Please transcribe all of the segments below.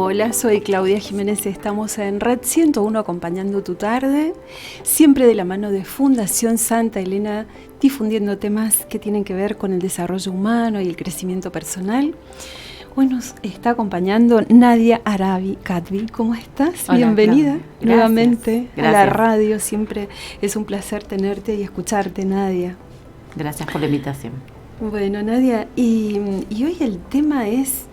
Hola, soy Claudia Jiménez, estamos en Red 101 acompañando tu tarde, siempre de la mano de Fundación Santa Elena, difundiendo temas que tienen que ver con el desarrollo humano y el crecimiento personal. Hoy nos está acompañando Nadia Arabi Kadvi. ¿Cómo estás? Hola, Bienvenida nuevamente Gracias. a la radio. Siempre es un placer tenerte y escucharte, Nadia. Gracias por la invitación. Bueno, Nadia, y hoy el tema es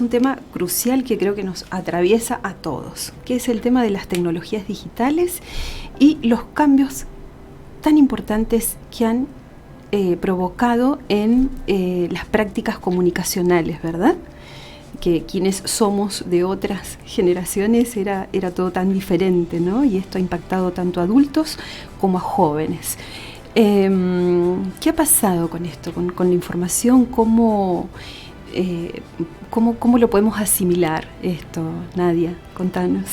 un tema crucial que creo que nos atraviesa a todos, que es el tema de las tecnologías digitales y los cambios tan importantes que han provocado en las prácticas comunicacionales, ¿verdad? Que quienes somos de otras generaciones era todo tan diferente, ¿no? Y esto ha impactado tanto a adultos como a jóvenes. ¿Qué ha pasado con esto, con la información? ¿Cómo lo podemos asimilar esto, Nadia? Contanos.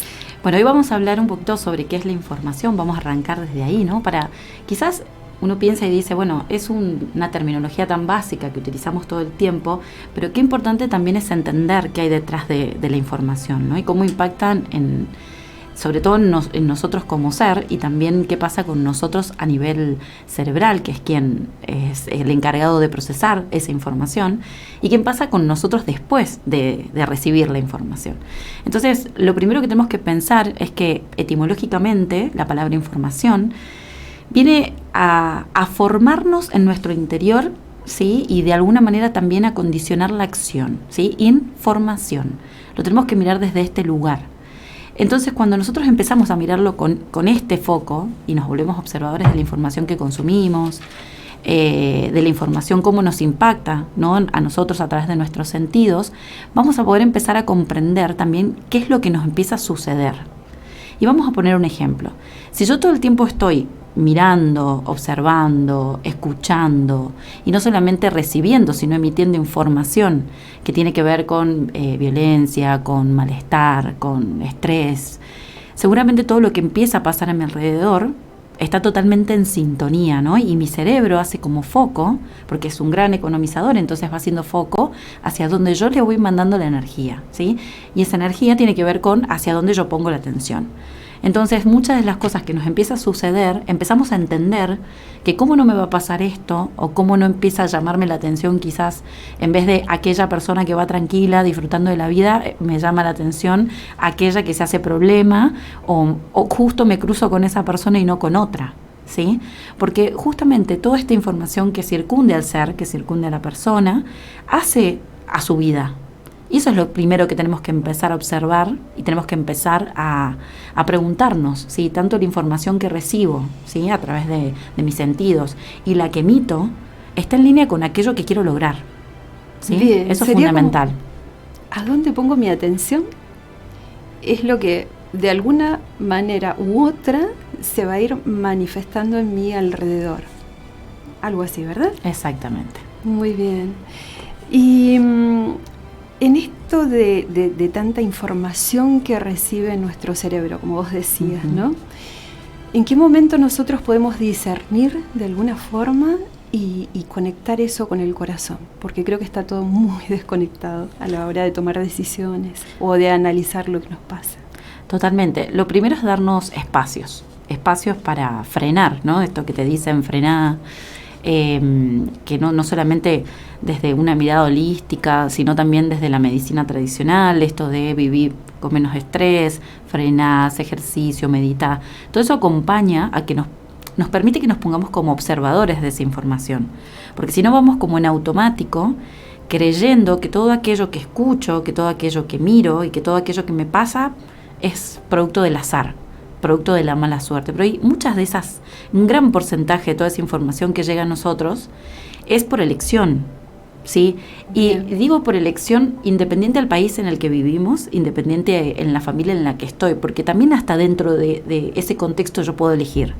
Bueno, hoy vamos a hablar un poquito sobre qué es la información. Vamos a arrancar desde ahí, ¿no? Para quizás uno piensa y dice, bueno, es una terminología tan básica que utilizamos todo el tiempo, pero qué importante también es entender qué hay detrás de la información, ¿no? Y cómo impactan sobre todo en nosotros como ser, y también qué pasa con nosotros a nivel cerebral, que es quien es el encargado de procesar esa información, y qué pasa con nosotros después de recibir la información. Entonces, lo primero que tenemos que pensar es que etimológicamente la palabra información viene a formarnos en nuestro interior, ¿sí? Y de alguna manera también a condicionar la acción, ¿sí? Información. Lo tenemos que mirar desde este lugar. Entonces, cuando nosotros empezamos a mirarlo con este foco y nos volvemos observadores de la información que consumimos, de la información cómo nos impacta, ¿no? A nosotros a través de nuestros sentidos, vamos a poder empezar a comprender también qué es lo que nos empieza a suceder. Y vamos a poner un ejemplo. Si yo todo el tiempo estoy mirando, observando, escuchando, y no solamente recibiendo, sino emitiendo información que tiene que ver con violencia, con malestar, con estrés, seguramente todo lo que empieza a pasar a mi alrededor está totalmente en sintonía, ¿no? Y mi cerebro hace como foco, porque es un gran economizador, entonces va haciendo foco hacia donde yo le voy mandando la energía, ¿sí? Y esa energía tiene que ver con hacia dónde yo pongo la atención. Entonces, muchas de las cosas que nos empieza a suceder, empezamos a entender que cómo no me va a pasar esto, o cómo no empieza a llamarme la atención quizás, en vez de aquella persona que va tranquila, disfrutando de la vida, me llama la atención aquella que se hace problema, o justo me cruzo con esa persona y no con otra, ¿sí? Porque justamente toda esta información que circunde al ser, que circunde a la persona, hace a su vida. Y eso es lo primero que tenemos que empezar a observar, y tenemos que empezar a preguntarnos, ¿sí? Tanto la información que recibo, ¿sí? A través de mis sentidos, y la que emito, está en línea con aquello que quiero lograr, ¿sí? Bien, eso es fundamental. ¿A dónde pongo mi atención? Es lo que de alguna manera u otra se va a ir manifestando en mi alrededor. Algo así, ¿verdad? Exactamente. Muy bien. Y en esto de tanta información que recibe nuestro cerebro, como vos decías, ¿no? ¿En qué momento nosotros podemos discernir de alguna forma y conectar eso con el corazón? Porque creo que está todo muy desconectado a la hora de tomar decisiones o de analizar lo que nos pasa. Totalmente. Lo primero es darnos espacios para frenar, ¿no? Esto que te dicen frenar. Que no solamente desde una mirada holística, sino también desde la medicina tradicional, esto de vivir con menos estrés, frenás, ejercicio, meditar, todo eso acompaña a que nos permite que nos pongamos como observadores de esa información, porque si no vamos como en automático, creyendo que todo aquello que escucho, que todo aquello que miro y que todo aquello que me pasa es producto del azar, producto de la mala suerte. Pero hay muchas de esas, un gran porcentaje de toda esa información que llega a nosotros es por elección, ¿sí? Y digo por elección independiente del país en el que vivimos, independiente en la familia en la que estoy, porque también hasta dentro de ese contexto yo puedo elegir,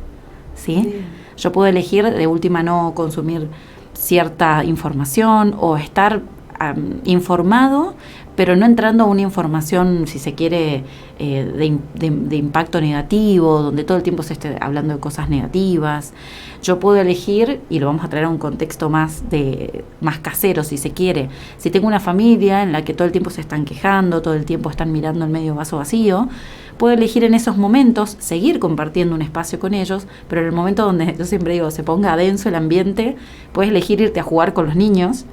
¿sí? Bien. Yo puedo elegir de última no consumir cierta información o estar informado, pero no entrando a una información, si se quiere, de impacto negativo, donde todo el tiempo se esté hablando de cosas negativas. Yo puedo elegir, y lo vamos a traer a un contexto más casero, si se quiere. Si tengo una familia en la que todo el tiempo se están quejando, todo el tiempo están mirando el medio vaso vacío, puedo elegir en esos momentos seguir compartiendo un espacio con ellos, pero en el momento donde, yo siempre digo, se ponga denso el ambiente, puedes elegir irte a jugar con los niños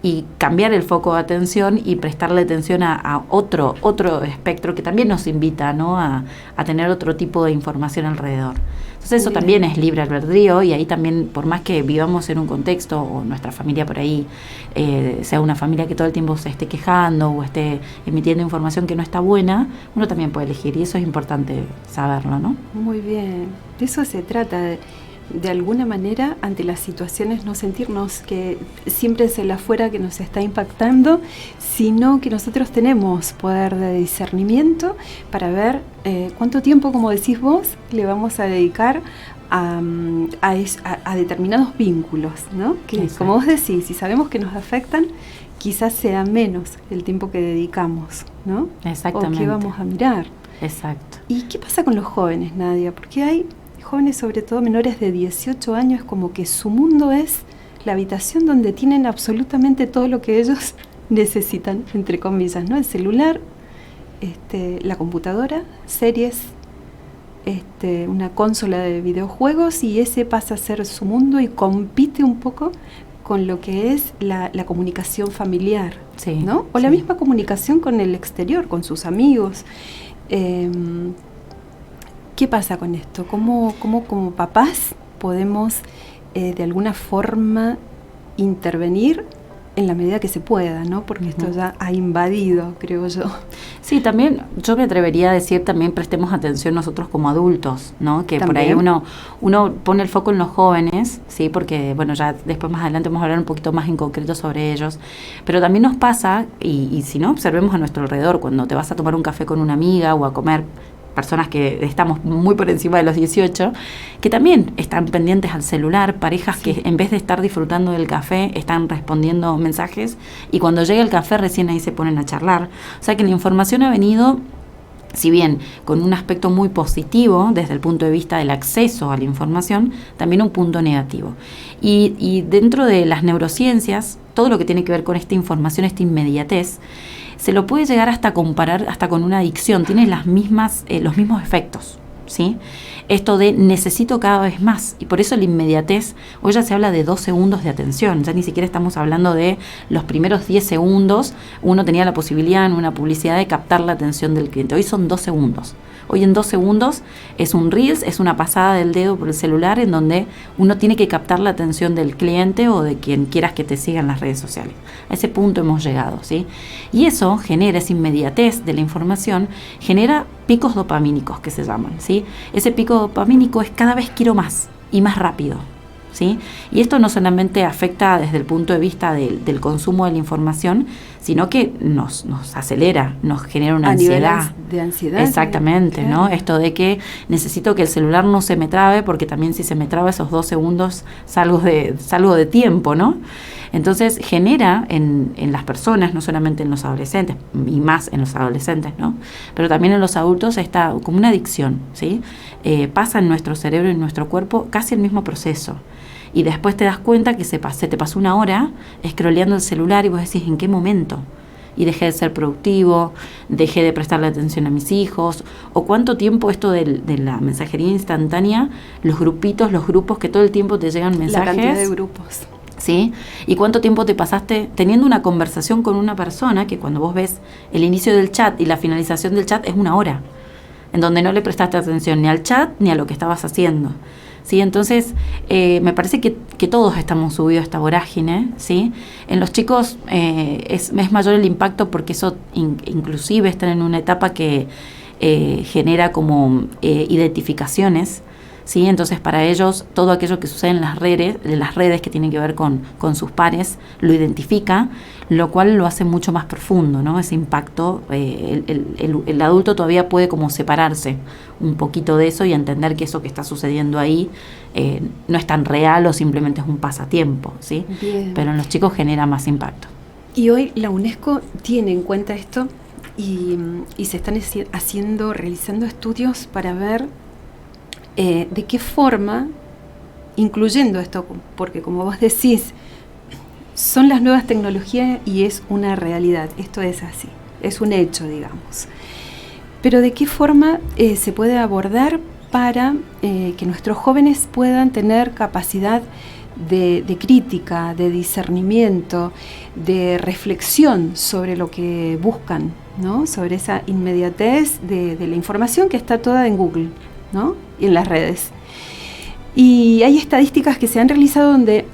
y cambiar el foco de atención y prestarle atención a otro espectro que también nos invita, ¿no?, a tener otro tipo de información alrededor. Entonces eso también es libre albedrío, y ahí también, por más que vivamos en un contexto, o nuestra familia por ahí sea una familia que todo el tiempo se esté quejando o esté emitiendo información que no está buena, uno también puede elegir, y eso es importante saberlo, ¿no? Muy bien, de eso se trata, de alguna manera, ante las situaciones, no sentirnos que siempre es el afuera que nos está impactando, sino que nosotros tenemos poder de discernimiento para ver cuánto tiempo, como decís vos, le vamos a dedicar a determinados vínculos, ¿no? Que, exacto, como vos decís, si sabemos que nos afectan, quizás sea menos el tiempo que dedicamos, ¿no? Exactamente. O qué vamos a mirar. Exacto. ¿Y qué pasa con los jóvenes, Nadia? Porque hay jóvenes, sobre todo menores de 18 años, como que su mundo es la habitación donde tienen absolutamente todo lo que ellos necesitan, entre comillas, ¿no? El celular, la computadora, series, una consola de videojuegos, y ese pasa a ser su mundo y compite un poco con lo que es la comunicación familiar, sí, ¿no? O la misma comunicación con el exterior, con sus amigos. ¿Qué pasa con esto? ¿Cómo como papás podemos de alguna forma intervenir en la medida que se pueda, ¿no? Porque esto ya ha invadido, creo yo. Sí, también yo me atrevería a decir, también prestemos atención nosotros como adultos, ¿no? Que también. Por ahí uno pone el foco en los jóvenes, ¿sí? Porque, bueno, ya después más adelante vamos a hablar un poquito más en concreto sobre ellos, pero también nos pasa, y si no, observemos a nuestro alrededor, cuando te vas a tomar un café con una amiga o a comer, personas que estamos muy por encima de los 18, que también están pendientes al celular, parejas sí, que en vez de estar disfrutando del café, están respondiendo mensajes, y cuando llega el café recién ahí se ponen a charlar. O sea que la información ha venido, si bien con un aspecto muy positivo desde el punto de vista del acceso a la información, también un punto negativo. Y dentro de las neurociencias, todo lo que tiene que ver con esta información, esta inmediatez, se lo puede llegar hasta comparar hasta con una adicción, tiene los mismos efectos, ¿sí? Esto de necesito cada vez más, y por eso la inmediatez, hoy ya se habla de 2 segundos de atención, ya ni siquiera estamos hablando de los primeros 10 segundos, uno tenía la posibilidad en una publicidad de captar la atención del cliente, hoy son 2 segundos. Hoy en 2 segundos es un Reels, es una pasada del dedo por el celular en donde uno tiene que captar la atención del cliente o de quien quieras que te siga en las redes sociales. A ese punto hemos llegado, ¿sí? Y eso genera, esa inmediatez de la información, genera picos dopamínicos que se llaman, ¿sí? Ese pico dopamínico es cada vez quiero más y más rápido, ¿sí? Y esto no solamente afecta desde el punto de vista del consumo de la información, sino que nos acelera, nos genera una ansiedad. De ansiedad. Exactamente, claro, ¿no? Esto de que necesito que el celular no se me trabe, porque también si se me traba esos 2 segundos salgo de tiempo, ¿no? Entonces genera en las personas, no solamente en los adolescentes, y más en los adolescentes, ¿no? Pero también en los adultos está como una adicción, ¿sí? Pasa en nuestro cerebro y en nuestro cuerpo casi el mismo proceso. Y después te das cuenta que se te pasó 1 hora scrolleando el celular y vos decís, ¿en qué momento? Y dejé de ser productivo, dejé de prestarle atención a mis hijos, o cuánto tiempo esto de la mensajería instantánea, los grupos que todo el tiempo te llegan mensajes. La cantidad de grupos. ¿Sí? Y cuánto tiempo te pasaste teniendo una conversación con una persona que cuando vos ves el inicio del chat y la finalización del chat es 1 hora, en donde no le prestaste atención ni al chat ni a lo que estabas haciendo. ¿Sí? Entonces, me parece que todos estamos subidos a esta vorágine, ¿sí? En los chicos es mayor el impacto porque eso inclusive están en una etapa que genera como identificaciones, ¿sí? Entonces, para ellos, todo aquello que sucede en las redes que tienen que ver con sus pares, lo identifica, lo cual lo hace mucho más profundo, ¿no? Ese impacto, el adulto todavía puede como separarse un poquito de eso y entender que eso que está sucediendo ahí no es tan real o simplemente es un pasatiempo, ¿sí? Bien. Pero en los chicos genera más impacto. Y hoy la UNESCO tiene en cuenta esto y se están realizando estudios para ver de qué forma, incluyendo esto, porque como vos decís, son las nuevas tecnologías y es una realidad, esto es así, es un hecho, digamos. Pero de qué forma se puede abordar para que nuestros jóvenes puedan tener capacidad de crítica, de discernimiento, de reflexión sobre lo que buscan, ¿no? Sobre esa inmediatez de la información que está toda en Google, ¿no? Y en las redes. Y hay estadísticas que se han realizado donde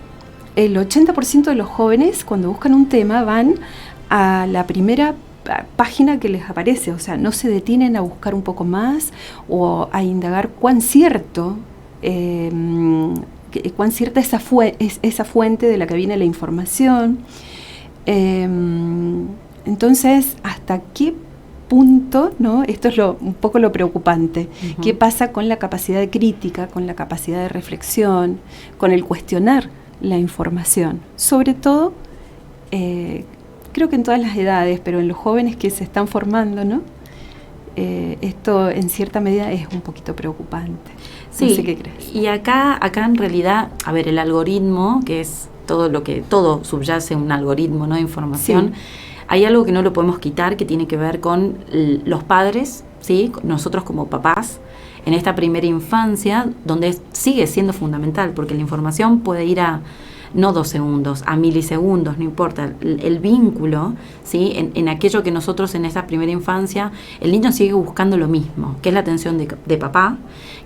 el 80% de los jóvenes, cuando buscan un tema, van a la primera página que les aparece, o sea, no se detienen a buscar un poco más o a indagar cuán cierta es esa fuente de la que viene la información. Entonces, ¿hasta qué punto, ¿no? Esto es un poco lo preocupante? Uh-huh. ¿Qué pasa con la capacidad de crítica, con la capacidad de reflexión, con el cuestionar la información? Sobre todo, creo que en todas las edades, pero en los jóvenes que se están formando, ¿no? Esto en cierta medida es un poquito preocupante. Sí, no sé qué crees. Y acá en realidad, a ver, el algoritmo, que es todo subyace un algoritmo, ¿no? De información, sí. Hay algo que no lo podemos quitar, que tiene que ver con los padres, ¿sí? Nosotros como papás, en esta primera infancia, donde sigue siendo fundamental, porque la información puede ir a no 2 segundos, a milisegundos, no importa, el vínculo, ¿sí? En aquello que nosotros en esa primera infancia, el niño sigue buscando lo mismo, que es la atención de papá,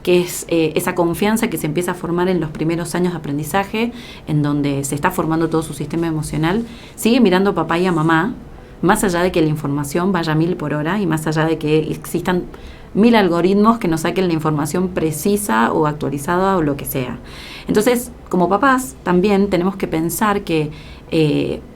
que es esa confianza que se empieza a formar en los primeros años de aprendizaje, en donde se está formando todo su sistema emocional, sigue mirando a papá y a mamá, más allá de que la información vaya a 1000 por hora y más allá de que existan 1000 algoritmos que nos saquen la información precisa o actualizada o lo que sea. Entonces, como papás, también tenemos que pensar que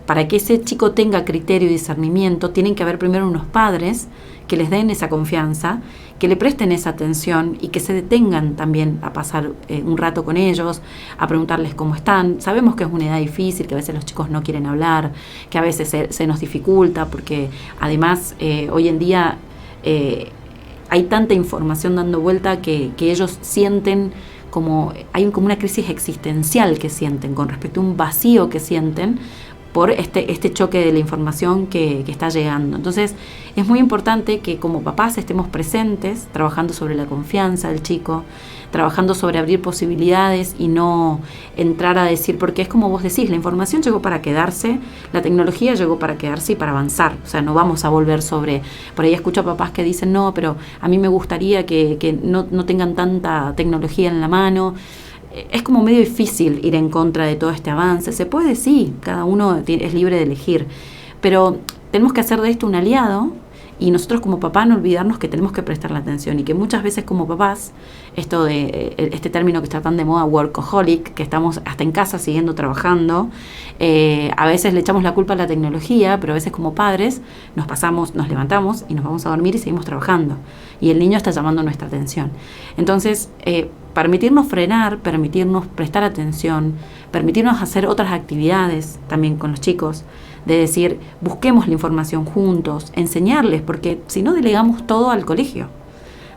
para que ese chico tenga criterio y discernimiento, tienen que haber primero unos padres que les den esa confianza, que le presten esa atención y que se detengan también a pasar un rato con ellos, a preguntarles cómo están. Sabemos que es una edad difícil, que a veces los chicos no quieren hablar, que a veces se nos dificulta, porque además hoy en día hay tanta información dando vuelta que ellos sienten hay como una crisis existencial que sienten con respecto a un vacío que sienten por este choque de la información que está llegando. Entonces, es muy importante que como papás estemos presentes, trabajando sobre la confianza del chico, trabajando sobre abrir posibilidades y no entrar a decir, porque es como vos decís, la información llegó para quedarse, la tecnología llegó para quedarse y para avanzar. O sea, no vamos a volver por ahí escucho a papás que dicen, no, pero a mí me gustaría que no tengan tanta tecnología en la mano. Es como medio difícil ir en contra de todo este avance. Se puede, sí, cada uno es libre de elegir, pero tenemos que hacer de esto un aliado y nosotros como papá no olvidarnos que tenemos que prestarle atención y que muchas veces como papás, esto de este término que está tan de moda, workaholic, que estamos hasta en casa siguiendo trabajando, a veces le echamos la culpa a la tecnología, pero a veces como padres nos levantamos y nos vamos a dormir y seguimos trabajando y el niño está llamando nuestra atención. Entonces, permitirnos frenar, permitirnos prestar atención, permitirnos hacer otras actividades también con los chicos, de decir, busquemos la información juntos, enseñarles, porque si no delegamos todo al colegio,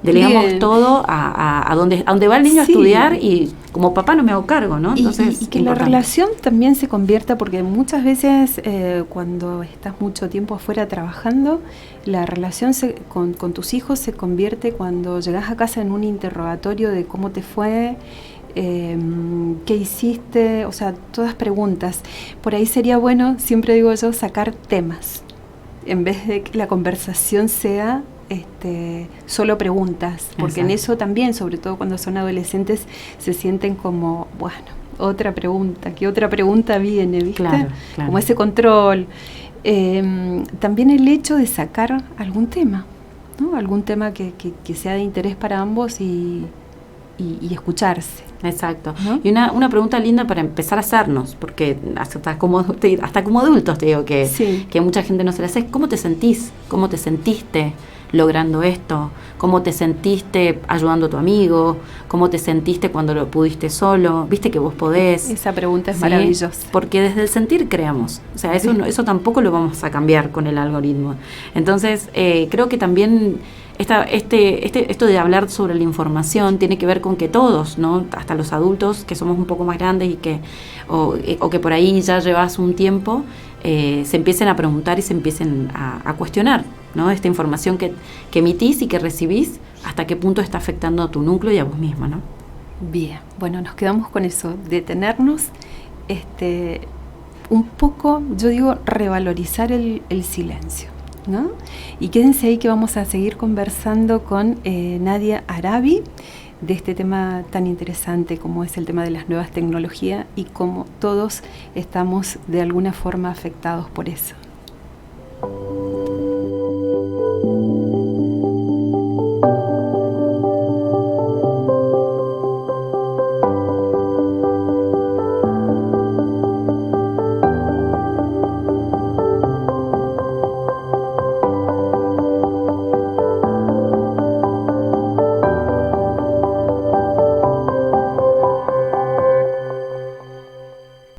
delegamos Bien. Todo a donde va el niño sí. a estudiar y como papá no me hago cargo, ¿no? Entonces, y que importante. La relación también se convierta, porque muchas veces cuando estás mucho tiempo afuera trabajando, la relación con tus hijos se convierte cuando llegas a casa en un interrogatorio de cómo te fue, qué hiciste, o sea, todas preguntas. Por ahí sería bueno, siempre digo yo, sacar temas, en vez de que la conversación sea solo preguntas, porque Exacto. en eso también, sobre todo cuando son adolescentes, se sienten como, bueno, otra pregunta, ¿qué otra pregunta viene? ¿Viste? Claro. Como ese control. También el hecho de sacar algún tema, ¿no? Algún tema que sea de interés para ambos y escucharse. Exacto. ¿No? Y una pregunta linda para empezar a hacernos, porque hasta como adultos te digo que mucha gente no se la hace, ¿cómo te sentís? ¿Cómo te sentiste logrando esto? ¿Cómo te sentiste ayudando a tu amigo? ¿Cómo te sentiste cuando lo pudiste solo? ¿Viste que vos podés? Esa pregunta es ¿Sí? maravillosa. Porque desde el sentir creamos. O sea, eso, eso tampoco lo vamos a cambiar con el algoritmo. Entonces, creo que también esto de hablar sobre la información tiene que ver con que todos, ¿no? Hasta los adultos que somos un poco más grandes y que o que por ahí ya llevas un tiempo, se empiecen a preguntar y se empiecen a cuestionar, ¿no? Esta información que emitís y que recibís, hasta qué punto está afectando a tu núcleo y a vos misma, ¿no? Bien, bueno, nos quedamos con eso, detenernos, un poco, yo digo, revalorizar el silencio, ¿no? Y quédense ahí que vamos a seguir conversando con Nadia Arabi de este tema tan interesante como es el tema de las nuevas tecnologías y cómo todos estamos de alguna forma afectados por eso.